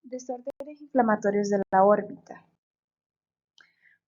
Desórdenes inflamatorios de la órbita.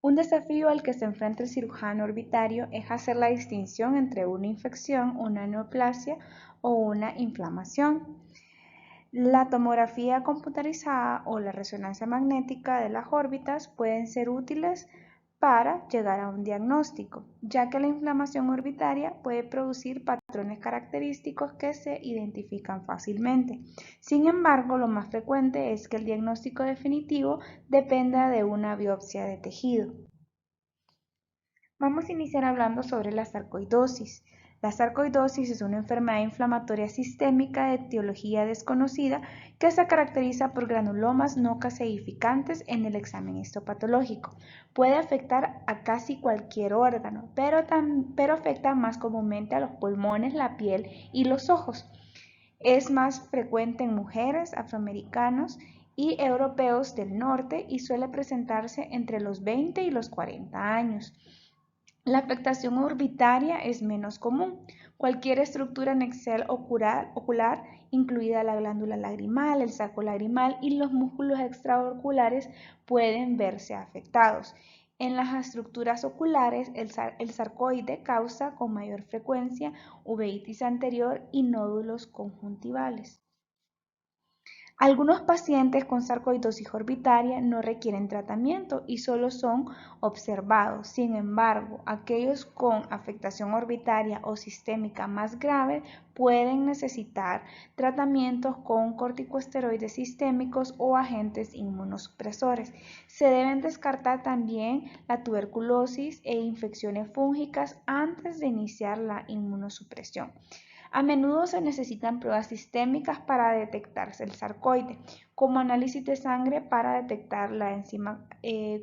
Un desafío al que se enfrenta el cirujano orbitario es hacer la distinción entre una infección, una neoplasia o una inflamación. La tomografía computarizada o la resonancia magnética de las órbitas pueden ser útiles para llegar a un diagnóstico, ya que la inflamación orbitaria puede producir patrones característicos que se identifican fácilmente. Sin embargo, lo más frecuente es que el diagnóstico definitivo dependa de una biopsia de tejido. Vamos a iniciar hablando sobre la sarcoidosis. La sarcoidosis es una enfermedad inflamatoria sistémica de etiología desconocida que se caracteriza por granulomas no caseificantes en el examen histopatológico. Puede afectar a casi cualquier órgano, pero afecta más comúnmente a los pulmones, la piel y los ojos. Es más frecuente en mujeres, afroamericanos y europeos del norte y suele presentarse entre los 20 y los 40 años. La afectación orbitaria es menos común. Cualquier estructura axial ocular, incluida la glándula lagrimal, el saco lagrimal y los músculos extraoculares, pueden verse afectados. En las estructuras oculares, el sarcoide causa con mayor frecuencia uveitis anterior y nódulos conjuntivales. Algunos pacientes con sarcoidosis orbitaria no requieren tratamiento y solo son observados. Sin embargo, aquellos con afectación orbitaria o sistémica más grave pueden necesitar tratamientos con corticosteroides sistémicos o agentes inmunosupresores. Se deben descartar también la tuberculosis e infecciones fúngicas antes de iniciar la inmunosupresión. A menudo se necesitan pruebas sistémicas para detectarse el sarcoide, como análisis de sangre para detectar la enzima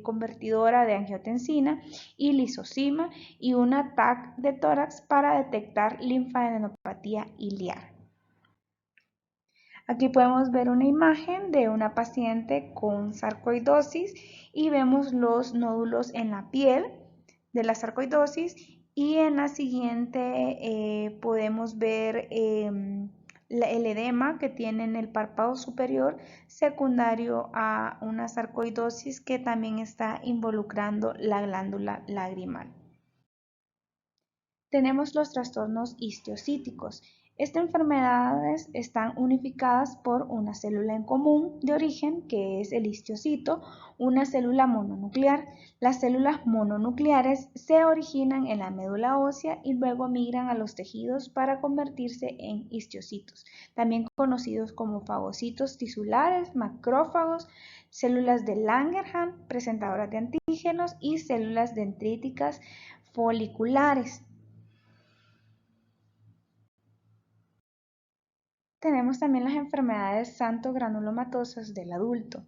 convertidora de angiotensina y lisozima y una TAC de tórax para detectar linfadenopatía iliar. Aquí podemos ver una imagen de una paciente con sarcoidosis y vemos los nódulos en la piel de la sarcoidosis y en la siguiente podemos ver el edema que tiene en el párpado superior secundario a una sarcoidosis que también está involucrando la glándula lagrimal. Tenemos los trastornos histiocíticos. Estas enfermedades están unificadas por una célula en común de origen, que es el histiocito, una célula mononuclear. Las células mononucleares se originan en la médula ósea y luego migran a los tejidos para convertirse en histiocitos, también conocidos como fagocitos tisulares, macrófagos, células de Langerhans, presentadoras de antígenos y células dendríticas foliculares. Tenemos también las enfermedades santogranulomatosas del adulto.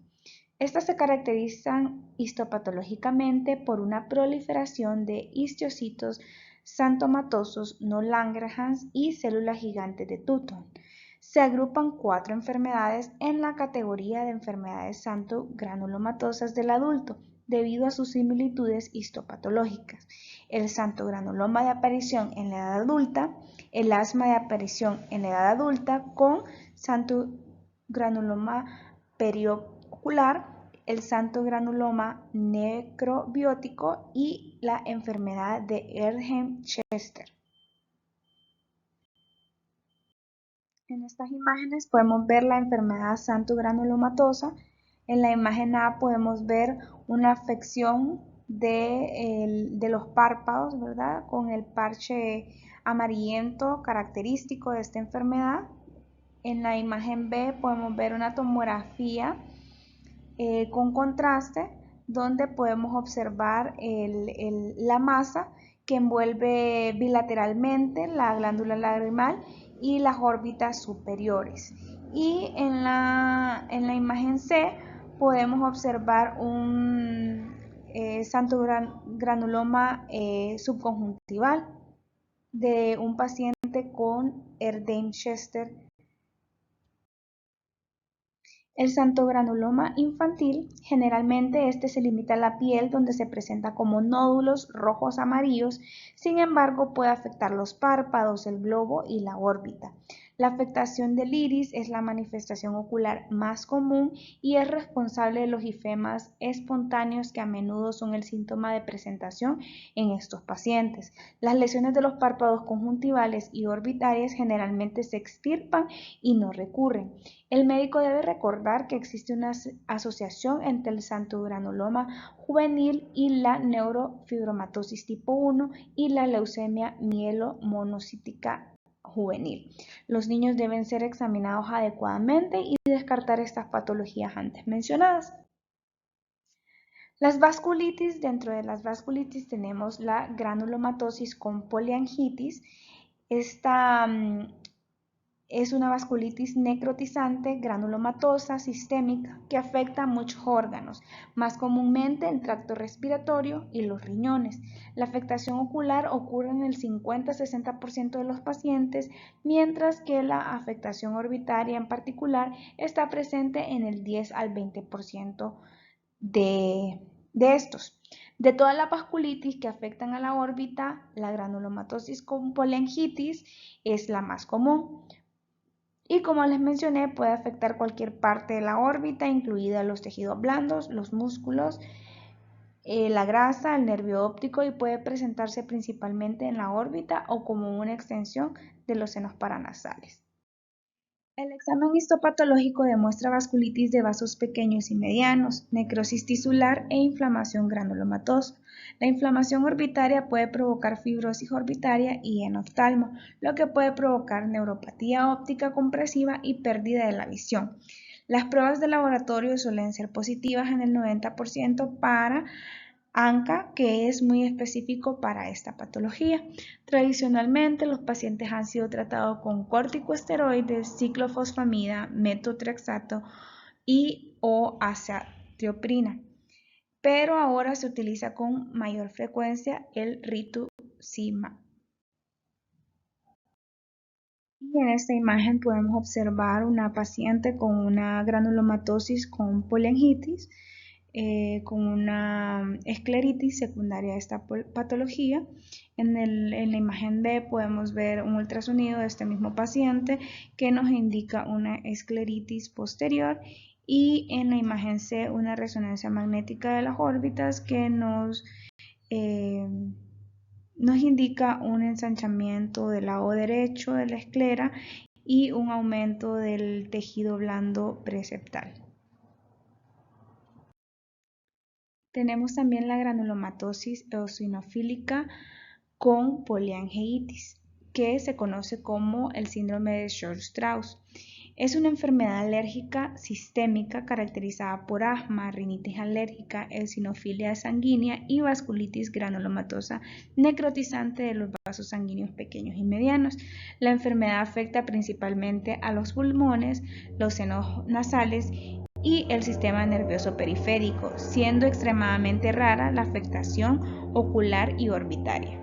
Estas se caracterizan histopatológicamente por una proliferación de histiocitos santomatosos no Langerhans y células gigantes de Tutton. Se agrupan 4 enfermedades en la categoría de enfermedades santogranulomatosas del adulto debido a sus similitudes histopatológicas. El santogranuloma de aparición en la edad adulta, el asma de aparición en la edad adulta con santogranuloma periocular, el santogranuloma necrobiótico y la enfermedad de Erdheim-Chester. En estas imágenes podemos ver la enfermedad santogranulomatosa. En la imagen A podemos ver una afección de los párpados, ¿verdad? Con el parche amarillento característico de esta enfermedad. En la imagen B podemos ver una tomografía con contraste donde podemos observar la masa que envuelve bilateralmente la glándula lagrimal y las órbitas superiores. Y en la imagen C podemos observar un santogranuloma subconjuntival de un paciente con Erdheim-Chester. El santogranuloma infantil, generalmente este se limita a la piel donde se presenta como nódulos rojos amarillos, sin embargo puede afectar los párpados, el globo y la órbita. La afectación del iris es la manifestación ocular más común y es responsable de los ifemas espontáneos que a menudo son el síntoma de presentación en estos pacientes. Las lesiones de los párpados conjuntivales y orbitarias generalmente se extirpan y no recurren. El médico debe recordar que existe una asociación entre el xantogranuloma juvenil y la neurofibromatosis tipo 1 y la leucemia mielomonocítica juvenil. Los niños deben ser examinados adecuadamente y descartar estas patologías antes mencionadas. Las vasculitis, dentro de las vasculitis tenemos la granulomatosis con poliangitis. Esta es una vasculitis necrotizante granulomatosa sistémica que afecta a muchos órganos, más comúnmente el tracto respiratorio y los riñones. La afectación ocular ocurre en el 50-60% de los pacientes, mientras que la afectación orbitaria en particular está presente en el 10 al 20% de estos. De todas las vasculitis que afectan a la órbita, la granulomatosis con poliangitis es la más común. Y como les mencioné, puede afectar cualquier parte de la órbita, incluida los tejidos blandos, los músculos, la grasa, el nervio óptico y puede presentarse principalmente en la órbita o como una extensión de los senos paranasales. El examen histopatológico demuestra vasculitis de vasos pequeños y medianos, necrosis tisular e inflamación granulomatosa. La inflamación orbitaria puede provocar fibrosis orbitaria y enoftalmo, lo que puede provocar neuropatía óptica compresiva y pérdida de la visión. Las pruebas de laboratorio suelen ser positivas en el 90% para ANCA, que es muy específico para esta patología. Tradicionalmente, los pacientes han sido tratados con corticosteroides, ciclofosfamida, metotrexato y o azathioprina, pero ahora se utiliza con mayor frecuencia el rituximab. Y en esta imagen podemos observar una paciente con una granulomatosis con poliangitis, con una escleritis secundaria a esta patología. En la imagen B podemos ver un ultrasonido de este mismo paciente que nos indica una escleritis posterior y en la imagen C una resonancia magnética de las órbitas que nos indica un ensanchamiento del lado derecho de la esclera y un aumento del tejido blando preseptal. Tenemos también la granulomatosis eosinofílica con poliangeitis, que se conoce como el síndrome de Short-Strauss. Es una enfermedad alérgica sistémica caracterizada por asma, rinitis alérgica, eosinofilia sanguínea y vasculitis granulomatosa necrotizante de los vasos sanguíneos pequeños y medianos. La enfermedad afecta principalmente a los pulmones, los senos nasales y el sistema nervioso periférico, siendo extremadamente rara la afectación ocular y orbitaria.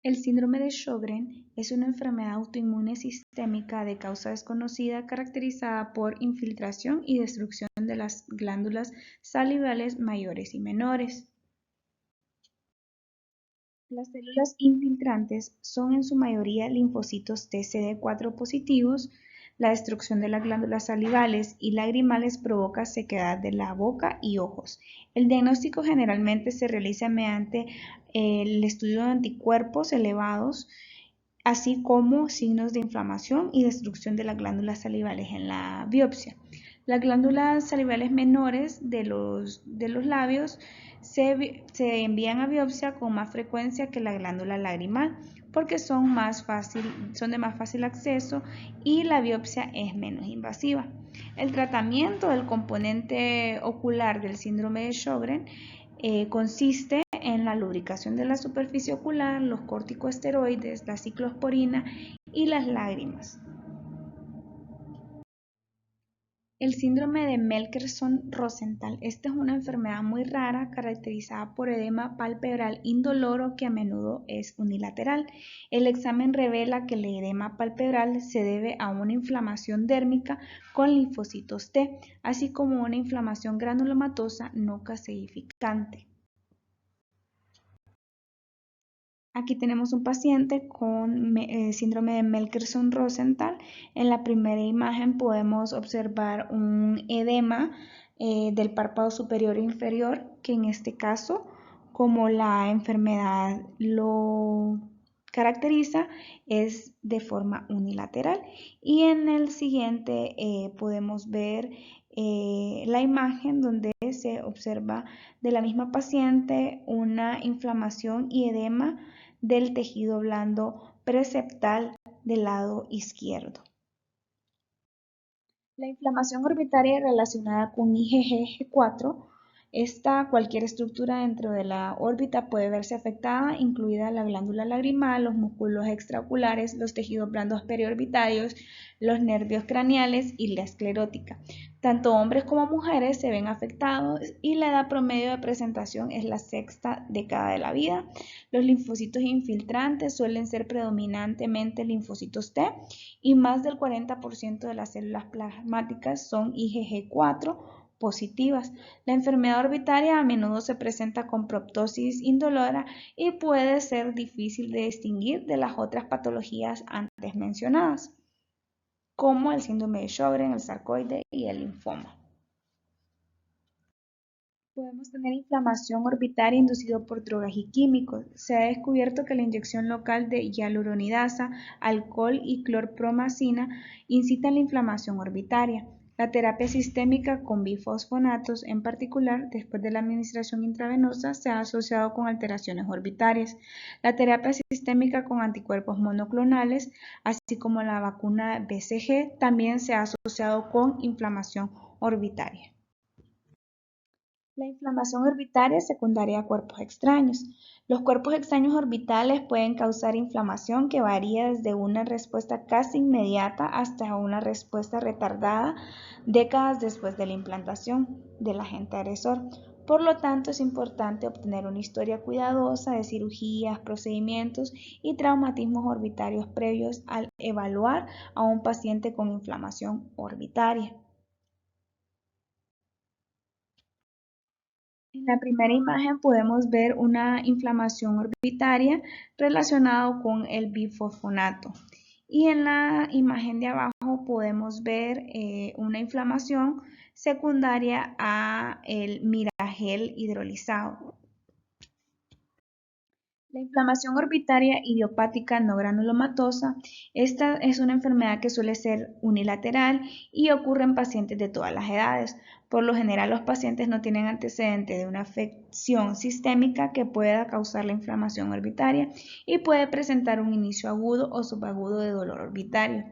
El síndrome de Sjögren es una enfermedad autoinmune sistémica de causa desconocida caracterizada por infiltración y destrucción de las glándulas salivales mayores y menores. Las células infiltrantes son en su mayoría linfocitos TCD4 positivos. La destrucción de las glándulas salivales y lagrimales provoca sequedad de la boca y ojos. El diagnóstico generalmente se realiza mediante el estudio de anticuerpos elevados, así como signos de inflamación y destrucción de las glándulas salivales en la biopsia. Las glándulas salivales menores de los labios se envían a biopsia con más frecuencia que la glándula lagrimal porque son de más fácil acceso y la biopsia es menos invasiva. El tratamiento del componente ocular del síndrome de Sjögren consiste en la lubricación de la superficie ocular, los corticosteroides, la ciclosporina y las lágrimas. El síndrome de Melkersson-Rosenthal. Esta es una enfermedad muy rara caracterizada por edema palpebral indoloro que a menudo es unilateral. El examen revela que el edema palpebral se debe a una inflamación dérmica con linfocitos T, así como una inflamación granulomatosa no caseificante. Aquí tenemos un paciente con síndrome de Melkersson-Rosenthal. En la primera imagen podemos observar un edema del párpado superior e inferior, que en este caso, como la enfermedad lo caracteriza, es de forma unilateral. Y en el siguiente podemos ver la imagen donde se observa de la misma paciente una inflamación y edema del tejido blando preseptal del lado izquierdo. La inflamación orbitaria relacionada con IgG4, cualquier estructura dentro de la órbita puede verse afectada, incluida la glándula lagrimal, los músculos extraoculares, los tejidos blandos periorbitarios, los nervios craneales y la esclerótica. Tanto hombres como mujeres se ven afectados y la edad promedio de presentación es la sexta década de la vida. Los linfocitos infiltrantes suelen ser predominantemente linfocitos T y más del 40% de las células plasmáticas son IgG4 positivas. La enfermedad orbitaria a menudo se presenta con proptosis indolora y puede ser difícil de distinguir de las otras patologías antes mencionadas, como el síndrome de Sjögren, el sarcoide y el linfoma. Podemos tener inflamación orbitaria inducida por drogas y químicos. Se ha descubierto que la inyección local de hialuronidasa, alcohol y clorpromazina incitan la inflamación orbitaria. La terapia sistémica con bifosfonatos, en particular, después de la administración intravenosa, se ha asociado con alteraciones orbitarias. La terapia sistémica con anticuerpos monoclonales, así como la vacuna BCG, también se ha asociado con inflamación orbitaria. La inflamación orbitaria es secundaria a cuerpos extraños. Los cuerpos extraños orbitales pueden causar inflamación que varía desde una respuesta casi inmediata hasta una respuesta retardada décadas después de la implantación del agente agresor. Por lo tanto, es importante obtener una historia cuidadosa de cirugías, procedimientos y traumatismos orbitarios previos al evaluar a un paciente con inflamación orbitaria. En la primera imagen podemos ver una inflamación orbitaria relacionada con el bifosfonato. Y en la imagen de abajo podemos ver una inflamación secundaria a el miragel hidrolizado. La inflamación orbitaria idiopática no granulomatosa, esta es una enfermedad que suele ser unilateral y ocurre en pacientes de todas las edades. Por lo general, los pacientes no tienen antecedente de una afección sistémica que pueda causar la inflamación orbitaria y puede presentar un inicio agudo o subagudo de dolor orbitario.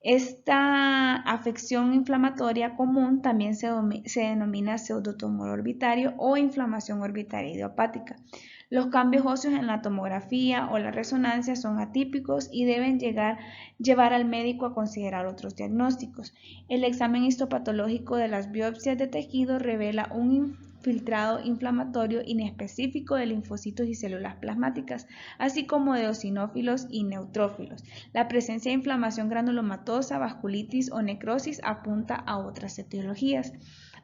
Esta afección inflamatoria común también se denomina pseudotumor orbitario o inflamación orbitaria idiopática. Los cambios óseos en la tomografía o la resonancia son atípicos y deben llevar al médico a considerar otros diagnósticos. El examen histopatológico de las biopsias de tejido revela un infiltrado inflamatorio inespecífico de linfocitos y células plasmáticas, así como de eosinófilos y neutrófilos. La presencia de inflamación granulomatosa, vasculitis o necrosis apunta a otras etiologías.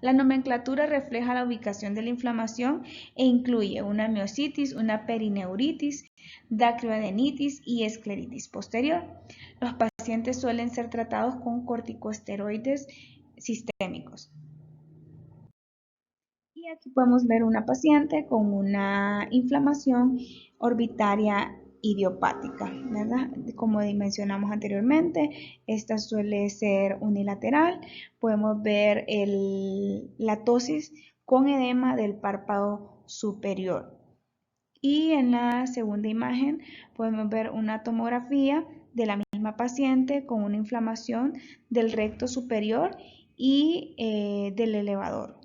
La nomenclatura refleja la ubicación de la inflamación e incluye una miositis, una perineuritis, dacryoadenitis y escleritis posterior. Los pacientes suelen ser tratados con corticosteroides sistémicos. Y aquí podemos ver una paciente con una inflamación orbitaria idiopática, ¿verdad? Como mencionamos anteriormente, esta suele ser unilateral. Podemos ver la tosis con edema del párpado superior. Y en la segunda imagen podemos ver una tomografía de la misma paciente con una inflamación del recto superior y del elevador.